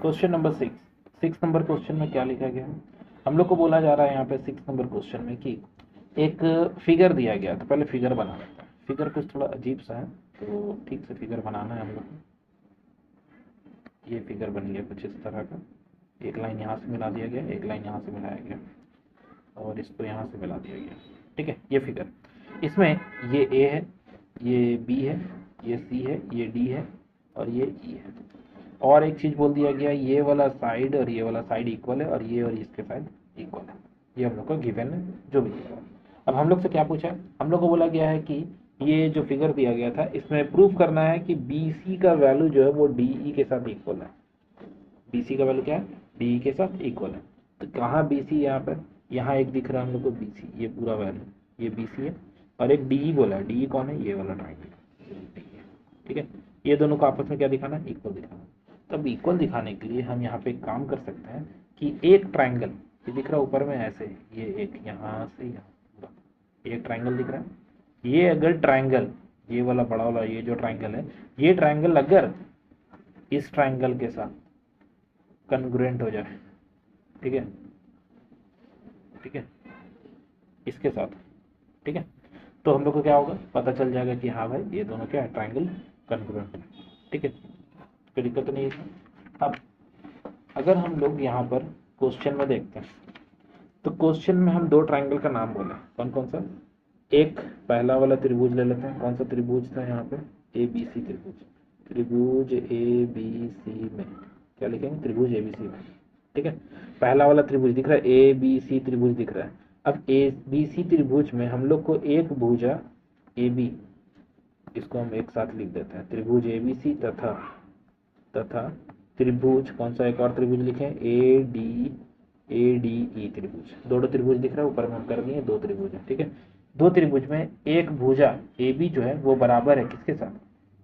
Question number 6 number question में क्या लिखा गया है? हम लोग को बोला जा रहा है यहाँ पे 6 नंबर क्वेश्चन में कि एक फिगर दिया गया। तो पहले फिगर बना लेते हैं। फिगर कुछ थोड़ा अजीब सा है, तो ठीक से फिगर बनाना है हम लोग को। ये फिगर बन गया कुछ इस तरह का। एक लाइन यहाँ से मिला दिया गया, एक लाइन यहाँ से मिलाया गया और इसको यहाँ से मिला दिया गया। ठीक है, ये फिगर, इसमें ये ए है, ये बी है, ये सी है, ये डी है और ये ई है। और एक चीज़ बोल दिया गया, ये वाला साइड और ये वाला साइड इक्वल है और ये और इसके साइड इक्वल है। ये हम लोग को गिवन है जो भी दिया है। अब हम लोग से क्या पूछा है? हम लोग को बोला गया है कि ये जो फिगर दिया गया था इसमें प्रूफ करना है कि बी सी का वैल्यू जो है वो डी ई के साथ इक्वल है। बी सी का वैल्यू क्या है? डी ई के साथ इक्वल है। तो कहाँ बी सी? यहाँ पर, यहाँ एक दिख रहा है हम लोग को बी सी, ये पूरा वैल्यू, ये बी सी है। और एक डी ई बोला है, डी ई कौन है? ये वाला ट्राइंगल। ठीक है, ये दोनों को आपस में क्या दिखाना है? इक्वल दिखाना। तब इक्वल दिखाने के लिए हम यहाँ पे एक काम कर सकते हैं कि एक ट्राइंगल, ये दिख रहा है ऊपर में ऐसे, ये एक यहाँ से यहाँ पूरा एक ट्राइंगल दिख रहा है। ये अगर ट्राइंगल, ये वाला बड़ा वाला ये जो ट्राइंगल है, ये ट्राइंगल अगर इस ट्राइंगल के साथ कन्ग्रुएंट हो जाए, ठीक है, ठीक है, इसके साथ, ठीक है, तो हम लोग को क्या होगा? पता चल जाएगा कि हाँ भाई ये दोनों क्या है? ट्राइंगल कन्ग्रुएंट है। ठीक है, कोई दिक्कत नहीं है। अब अगर हम लोग यहाँ पर क्वेश्चन में देखते हैं तो क्वेश्चन में हम दो ट्राइंगल का नाम बोले, कौन कौन सा? एक पहला वाला त्रिभुज ले लेते हैं। कौन सा त्रिभुज था यहाँ पे? ए बी सी त्रिभुज। त्रिभुज ए बी सी में क्या लिखेंगे? त्रिभुज ए बी सी में। ठीक है, पहला वाला त्रिभुज दिख रहा है, ए बी सी त्रिभुज दिख रहा है। अब ए बी सी त्रिभुज में हम लोग को एक भुजा ए बी, इसको हम एक साथ लिख देते हैं, त्रिभुज ए बी सी तथा त्रिभुज, कौन सा एक और त्रिभुज लिखें? ए डी ई त्रिभुज। दोनों त्रिभुज दिख रहा है, ऊपर में हम कर दिए दो त्रिभुज है। ठीक है, दो त्रिभुज में एक भुजा ए बी जो है वो बराबर है किसके साथ?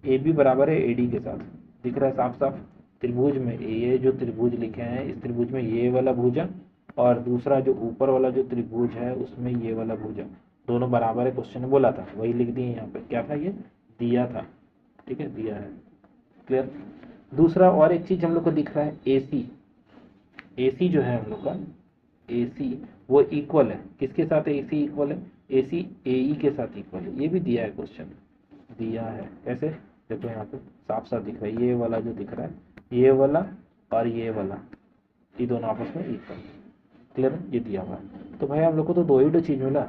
ए बी बराबर है ए डी के साथ। दिख रहा है साफ साफ। त्रिभुज में ये जो त्रिभुज लिखे हैं, इस त्रिभुज में ये वाला भुजा और दूसरा जो ऊपर वाला जो त्रिभुज है उसमें ये वाला भुजा, दोनों बराबर है। क्वेश्चन में बोला था, वही लिख दिए यहाँ पे। क्या था? ये दिया था। ठीक है, दिया है। क्लियर? दूसरा और एक चीज हम लोग को दिख रहा है, AC। AC जो है हम लोग का, AC वो इक्वल है किसके साथ? AC इक्वल है, AC AE के साथ इक्वल है। ये भी दिया है, क्वेश्चन दिया है। कैसे? देखो यहाँ पे साफ साफ दिख रहा है, ये वाला जो दिख रहा है, ये वाला और ये वाला, ये दोनों आपस में इक्वल। क्लियर है? ये दिया हुआ है। तो भाई हम लोग को तो दो ही दो चीज मिला।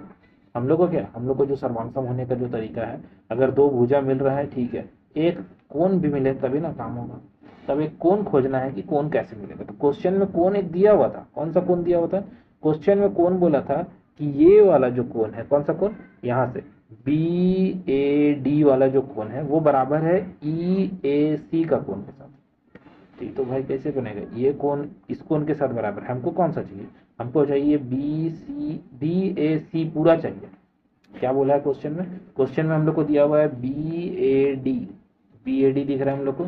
हम लोग को क्या, हम लोग को जो सर्वांगसम होने का जो तरीका है, अगर दो भुजा मिल रहा है ठीक है, एक कोण भी मिले तभी ना काम होगा। तब एक कोण खोजना है कि कोण कैसे मिलेगा। तो क्वेश्चन में कोण एक दिया हुआ था। कौन सा कोण दिया हुआ था? क्वेश्चन में कोण बोला था कि ये वाला जो कोण है, कौन सा कोण? यहाँ से BAD वाला जो कोण है वो बराबर है EAC का कोण के साथ। ठीक, तो भाई कैसे बनेगा? ये कोण इस कोण के साथ बराबर है। हमको कौन सा चाहिए? हमको चाहिए BAC पूरा चाहिए। क्या बोला है क्वेश्चन में? क्वेश्चन में हम लोग को दिया हुआ है BAD दिख रहा है हम लोग को,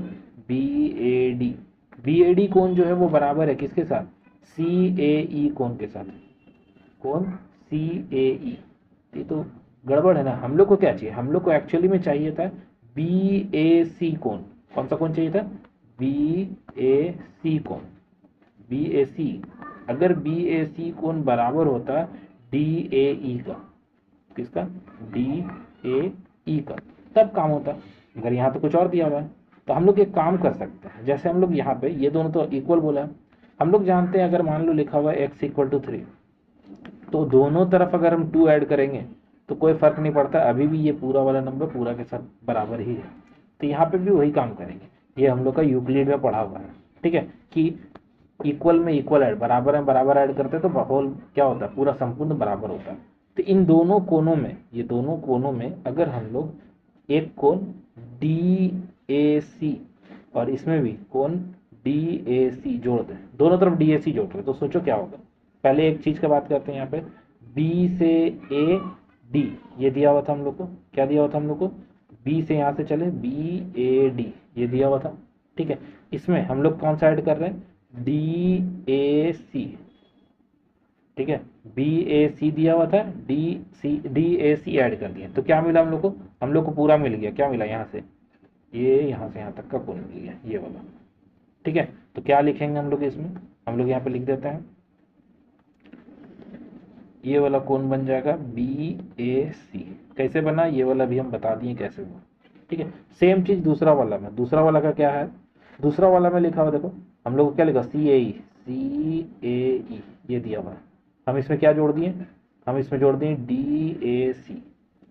BAD कोण जो है वो बराबर है किसके साथ? CAE कोण के साथ। कोण CAE। ये तो गड़बड़ है ना। हम लोग को क्या चाहिए? हम लोग को एक्चुअली में चाहिए था BAC कोण। कौन सा कोण चाहिए था? BAC कोण। BAC, अगर BAC कोण बराबर होता DAE का, किसका? DAE का, तब काम होता। अगर यहाँ तो कुछ और दिया हुआ है, तो हम लोग एक काम कर सकते हैं। जैसे हम लोग यहाँ पे ये दोनों तो इक्वल बोला है, हम लोग जानते हैं अगर मान लो लिखा हुआ है x = 3, तो दोनों तरफ अगर हम 2 ऐड करेंगे तो कोई फर्क नहीं पड़ता, अभी भी ये पूरा वाला नंबर पूरा के साथ बराबर ही है। तो यहाँ पे भी वही काम करेंगे। ये हम लोग का यूक्लिड में पढ़ा हुआ है। ठीक है, कि इक्वल में इक्वल ऐड, बराबर है बराबर ऐड करते हैं तो होल क्या होता है? पूरा संपूर्ण बराबर होता है। तो इन दोनों कोनों में, ये दोनों कोनों में अगर हम लोग एक कोण DAC और इसमें भी कोण DAC जोड़ दें, दोनों तरफ DAC जोड़ रहे हैं, तो सोचो क्या होगा। पहले एक चीज का बात करते हैं यहाँ पे, B से AD ये दिया हुआ था हम लोग को। क्या दिया हुआ था हम लोग को? B से यहाँ से चले BAD ये दिया हुआ था। ठीक है, इसमें हम लोग कौन सा ऐड कर रहे हैं? DAC। ठीक है, BAC दिया हुआ था, DAC ऐड कर दिए, तो क्या मिला हम लोग को? हम लोग को पूरा मिल गया। क्या मिला? यहाँ से ये, यहाँ से यहाँ तक का कोण मिल गया, ये वाला। ठीक है, तो क्या लिखेंगे हम लोग इसमें, हम लोग यहाँ पे लिख देते हैं, ये वाला कोण बन जाएगा बी ए सी। कैसे बना ये वाला भी हम बता दिए कैसे हुआ। ठीक है, सेम चीज दूसरा वाला में, दूसरा वाला का क्या है, दूसरा वाला में लिखा हुआ देखो, हम लोग को क्या लिखा, सी ए ई, सी ए ई ये दिया हुआ है। हम इसमें क्या जोड़ दिए, हम इसमें जोड़ दिए डी ए सी,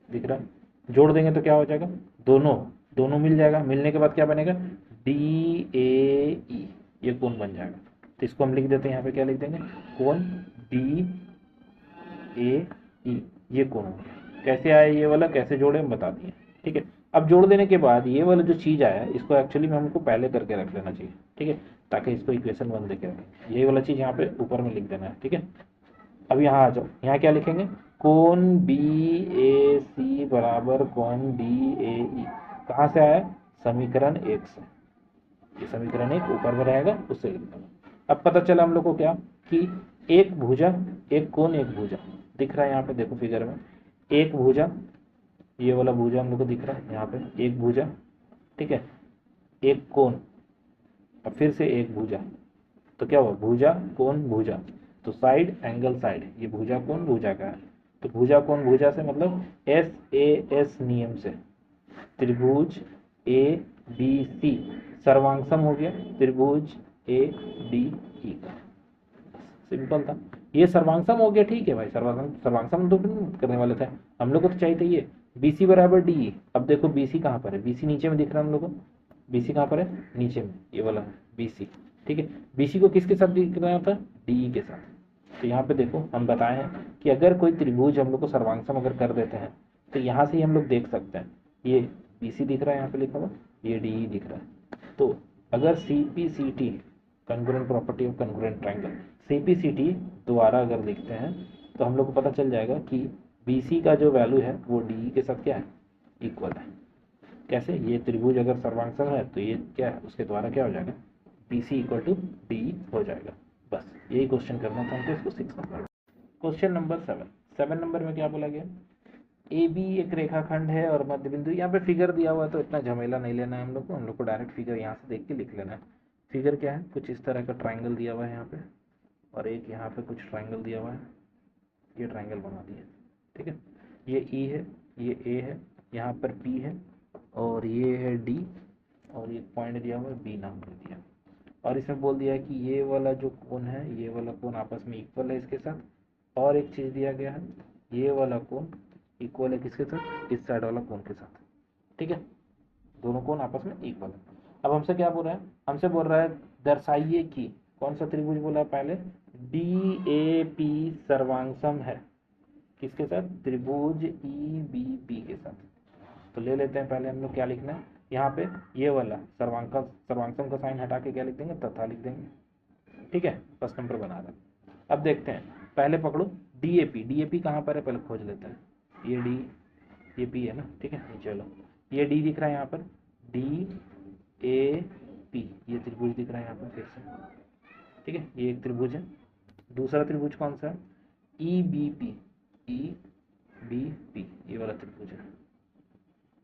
दिख रहा है, जोड़ देंगे तो क्या हो जाएगा, दोनों दोनों मिल जाएगा, मिलने के बाद क्या बनेगा, डी ए ई, ये कोण बन जाएगा। तो इसको हम लिख देते हैं, यहाँ पे क्या लिख देंगे, कोण डी ए ई, ये कोण हो गया। कैसे आया ये वाला, कैसे जोड़े हम बता दिए। ठीक है, अब जोड़ देने के बाद ये वाला जो चीज़ आया इसको एक्चुअली में हमको पहले करके रख लेना चाहिए। ठीक है, ताकि इसको इक्वेशन 1 देके रखें, ये वाला चीज़ यहाँ पे ऊपर में लिख देना है। ठीक है, अब यहाँ आ जाओ, यहाँ क्या लिखेंगे, कोण बी ए सी बराबर कोण डी ए ई, कहाँ से आया, समीकरण 1 से, ये समीकरण 1 ऊपर में रहेगा उससे लिख देना। अब पता चला हम लोग को क्या, कि एक भुजा, एक कोण, एक भुजा दिख रहा है यहाँ पे, देखो फिगर में, एक भुजा, ये वाला भुजा हम लोग को दिख रहा है यहाँ पे, एक भुजा, ठीक है, एक कोण, और फिर से एक भुजा, तो क्या हुआ, भुजा कोण भुजा, तो साइड एंगल साइड, ये भुजा कोण भुजा का है, तो भुजा कोण भुजा से मतलब एस ए एस नियम से त्रिभुज ए बी सी सर्वांगसम हो गया त्रिभुज ए डी ई का। सिंपल था, ये सर्वांगसम हो गया। ठीक है भाई, सर्वांगसम सर्वांगसम तो करने वाले थे हम लोग को, तो चाहिए था ये बी सी बराबर डी ई। अब देखो बी सी कहाँ पर है, बी सी नीचे में दिख रहा है हम लोग को, बी सी कहाँ पर है, नीचे में, ये वाला बी सी। ठीक है, बी सी को किसके साथ दिख रहा था, डी ई के साथ। तो यहाँ पे देखो हम बताए हैं कि अगर कोई त्रिभुज हम लोग को सर्वांगसम अगर कर देते हैं तो यहाँ से ही हम लोग देख सकते हैं, ये बी सी दिख रहा है यहाँ पे लिखा हुआ, ये डी ई दिख रहा है। तो अगर C P C T, congruent property of congruent triangle, C P C T दोबारा अगर लिखते हैं तो हम लोग को पता चल जाएगा कि बी सी का जो वैल्यू है वो डी ई के साथ क्या है, इक्वल है। कैसे, ये त्रिभुज अगर सर्वांगसम है तो ये क्या है, उसके द्वारा क्या हो जाएगा, B C equal to D हो जाएगा। बस यही क्वेश्चन करना था हमको, इसको 6 नंबर। क्वेश्चन नंबर 7 नंबर में क्या बोला गया, ए बी एक रेखाखंड है और मध्य बिंदु, यहाँ पे फिगर दिया हुआ है तो इतना झमेला नहीं लेना है हम लोग को, हम लोग को डायरेक्ट फिगर यहाँ से देख के लिख लेना है। फिगर क्या है, कुछ इस तरह का ट्राइंगल दिया हुआ है यहाँ पे, और एक यहाँ पे कुछ ट्राइंगल दिया हुआ है, ये ट्राइंगल बना दिया। ठीक है, ये ई है, ये ए है, यहाँ पर पी है, और ये है डी, और ये पॉइंट दिया हुआ है बी नाम दे दिया। और इसमें बोल दिया है कि ये वाला जो कोण है, ये वाला कोण आपस में इक्वल है इसके साथ, और एक चीज़ दिया गया है, ये वाला कोण इक्वल है किसके साथ, इस साइड वाला कोण के साथ। ठीक है, दोनों कोण आपस में इक्वल है। अब हमसे क्या बोल रहा है, हमसे बोल रहा है दर्शाइए कि, कौन सा त्रिभुज बोला है पहले, डी ए पी सर्वांगसम है किसके साथ, त्रिभुज ई बी पी के साथ। तो ले लेते हैं, पहले हम लोग क्या लिखना है यहाँ पे, ये वाला सर्वांगसम का साइन हटा के क्या लिख देंगे, तथा लिख देंगे। ठीक है, फर्स्ट नंबर बना रहा है। अब देखते हैं, पहले पकड़ो डी ए पी कहाँ पर है, पहले खोज लेते हैं, ये डी, ये पी है ना। ठीक है, चलो ये डी दिख रहा है यहाँ पर, डी ए पी, ये त्रिभुज दिख रहा है यहाँ पर फिर से। ठीक है, ये एक त्रिभुज है। दूसरा त्रिभुज कौन सा है, E B P, E B P, ये वाला त्रिभुज है,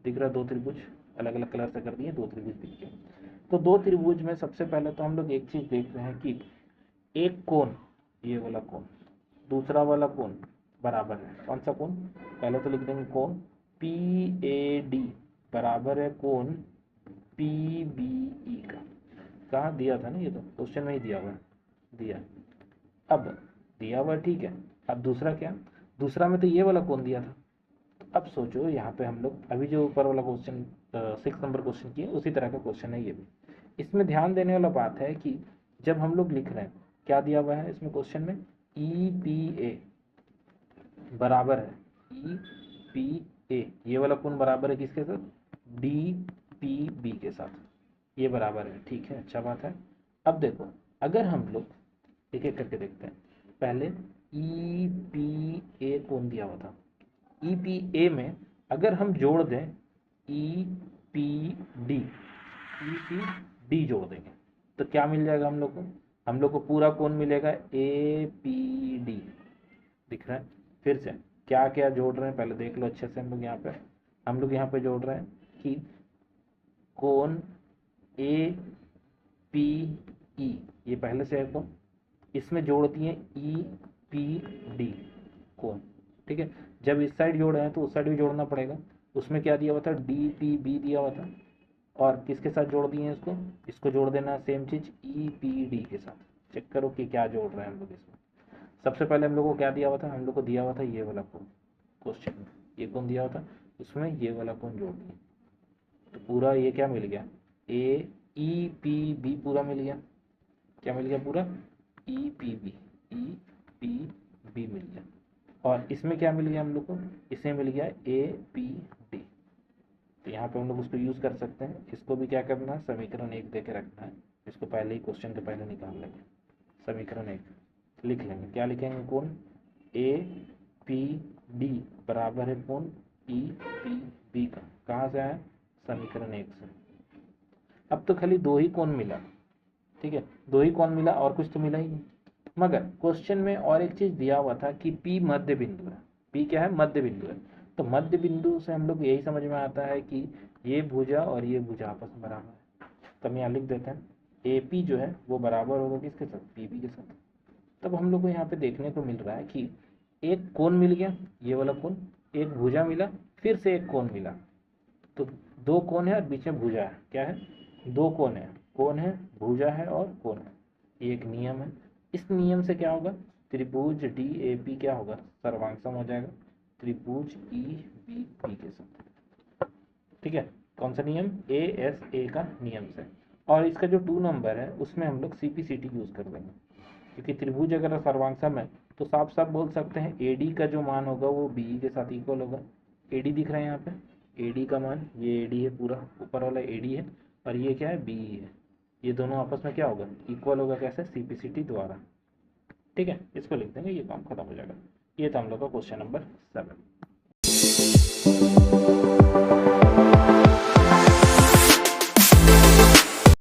दिख रहा है। दो त्रिभुज अलग अलग कलर से कर दिए, दो त्रिभुज दिख गए। तो दो त्रिभुज में सबसे पहले तो हम लोग एक चीज देख रहे हैं कि एक कोण, ये वाला कोण, दूसरा वाला कोण बराबर है, कौन सा कोण, पहले तो लिख देंगे कोण पी ए डी बराबर है कोण पी बी ई का। कहाँ दिया था ना, ये तो क्वेश्चन में ही दिया हुआ है, दिया, अब दिया हुआ ठीक है। अब दूसरा क्या, दूसरा में तो ये वाला कोण दिया था। अब सोचो यहाँ पे हम लोग अभी जो ऊपर वाला क्वेश्चन 6 नंबर क्वेश्चन किए उसी तरह का क्वेश्चन है ये भी। इसमें ध्यान देने वाला बात है कि जब हम लोग लिख रहे हैं, क्या दिया हुआ है इसमें क्वेश्चन में, ई पी ए बराबर है, ई पी ए ये वाला कोण बराबर है किसके साथ, डी पी बी के साथ, ये बराबर है। ठीक है, अच्छा बात है। अब देखो अगर हम लोग एक एक करके देखते हैं, पहले ई पी ए कोण दिया हुआ था, ई पी ए में अगर हम जोड़ दें ई पी डी जोड़ देंगे तो क्या मिल जाएगा हम लोग को, हम लोग को पूरा कोण मिलेगा ए पी डी, दिख रहा है। फिर से क्या क्या जोड़ रहे हैं पहले देख लो अच्छे से, हम लोग यहाँ पे जोड़ रहे हैं कि कोण ए पी ई, ये पहले से है कोण, इसमें जोड़ दिए ई पी डी कोण, ठीक है। जब इस साइड जोड़े हैं तो उस साइड भी जोड़ना पड़ेगा, उसमें क्या दिया हुआ था, डी पी बी दिया हुआ था, और किसके साथ जोड़ दिए हैं इसको, इसको जोड़ देना सेम चीज ई पी डी के साथ। चेक करो कि क्या जोड़ रहे हैं हम लोग इसमें। सबसे पहले हम लोग को क्या दिया हुआ था, हम लोग को दिया हुआ था ये वाला कोण, क्वेश्चन में ये कोण दिया हुआ था, उसमें ये वाला कोण जोड़ दिया, तो पूरा ये क्या मिल गया, ए ई पी बी पूरा मिल गया, क्या मिल गया पूरा, ई पी बी मिल गया। और इसमें क्या मिल गया हम लोग को, इसमें मिल गया ए पी डी। तो यहाँ पे हम लोग उसको यूज़ कर सकते हैं। इसको भी क्या करना है, समीकरण 1 दे के रखना है, इसको पहले ही क्वेश्चन के पहले निकाल लेंगे। समीकरण 1 लिख लेंगे, क्या लिखेंगे, कोण ए पी डी बराबर है कोण ई पी बी का, कहाँ से आया, समीकरण 1 से। अब तो खाली 2 ही कोण मिला, ठीक है, 2 ही कोण मिला, और कुछ तो मिला ही नहीं। मगर क्वेश्चन में और एक चीज दिया हुआ था कि P मध्य बिंदु है, P क्या है, मध्य बिंदु है। तो मध्य बिंदु से हम लोग यही समझ में आता है कि ये भुजा और ये भुजा आपस में बराबर है। तो हम यहाँ लिख देते हैं AP जो है वो बराबर होगा किसके साथ, PB के साथ। तब हम लोग को यहाँ पे देखने को मिल रहा है कि एक कोण मिल गया, ये वाला कोण, एक भुजा मिला, फिर से एक कोण मिला। तो 2 कोण है और बीच में भुजा है, क्या है, 2 कोण है, भुजा है और कोण है। ये एक नियम है। इस नियम से क्या होगा, त्रिभुज डी ए पी क्या होगा, सर्वांगसम हो जाएगा त्रिभुज ई बी पी के साथ, ठीक है। कौन सा नियम, ए एस ए का नियम से। और इसका जो 2 नंबर है उसमें हम लोग CP/CT यूज कर देंगे, क्योंकि त्रिभुज अगर सर्वांगसम है तो साफ साफ बोल सकते हैं AD का जो मान होगा वो BE के साथ इक्वल होगा। AD दिख रहा है यहाँ पे, AD का मान, ये AD है, पूरा ऊपर वाला AD है, और ये क्या है, BE है। ये दोनों आपस में क्या होगा, इक्वल होगा, कैसे, CP/CT द्वारा, ठीक है। इसको लिख देंगे, ये काम खत्म हो जाएगा। ये था हम लोग का क्वेश्चन नंबर 7।